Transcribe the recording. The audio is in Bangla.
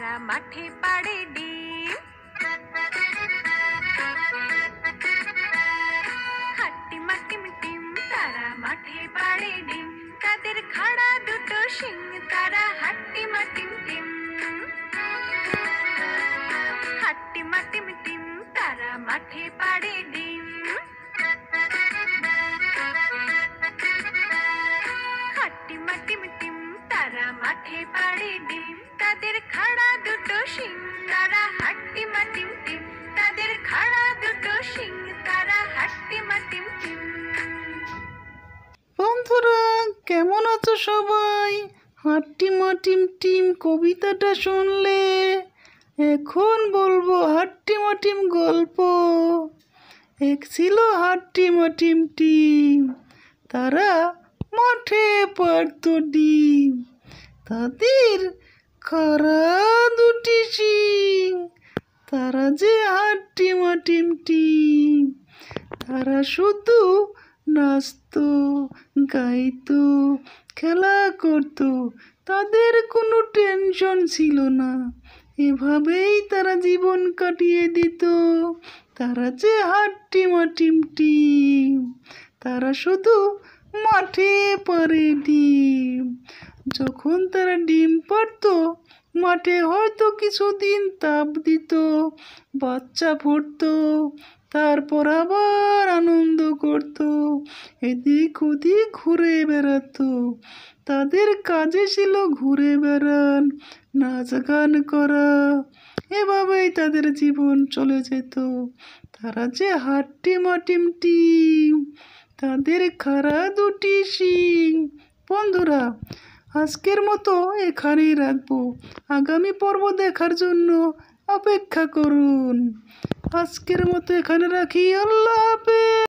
তারা মাঠে পাড়ে ডিম। হাট্টিমা টিম টিম তারা মাঠে পাড়ে ডিম, তাদের খাড়া দুটো শিং তারা হাট্টিমা টিম টিম। হাট্টিমা টিম টিম তারা মাঠে পাড়ে ডিম। হাট্টিমা টিম টিম তারা মাঠে পাড়ে ডিম, তাদের খাড়া দুটো শিং তারা হাট্টিমা টিম টিম। তাদের খাড়া দুটো শিং তারা হাট্টিমা টিম টিম। বন্ধুরা, কেমন আছো সবাই? হাট্টিমা টিম টিম কবিতাটা শুনলে, এখন বলবো হাট্টিমা টিম গল্প। এক ছিল হাট্টিমা টিম টিম, তারা মাঠে পাড়তো ডিম। তাদের খাড়া দুটি শিং, তারা যে হাট্টিমা টিম টিম। তারা শুধু নাচতো, গাইতো, খেলা করতো, তাদের কোনো টেনশন ছিল না। এভাবেই তারা জীবন কাটিয়ে দিত। তারা যে হাট্টিমা টিম টিম, তারা শুধু মাঠে পাড়ে ডিম। যখন তারা ডিম পাড়তো, মাঠে হয়তো কিছুদিন তাপ দিত, বাচ্চা ফুটতো, তারপর আবার আনন্দ করত, এদিক ওদিক ঘুরে বেড়াতো। তাদের কাজে ছিল ঘুরে বেড়ান, নাচ গান করা। এভাবেই তাদের জীবন চলে যেত। তারা যে হাট্টিমা টিম টিম, তাদের খাড়া দুটি শিং। বন্ধুরা, আজকের মতো এখানেই রাখবো। আগামী পর্ব দেখার জন্য অপেক্ষা করুন। আজকের মতো এখানে রাখি। আল্লাহ হাফেজ।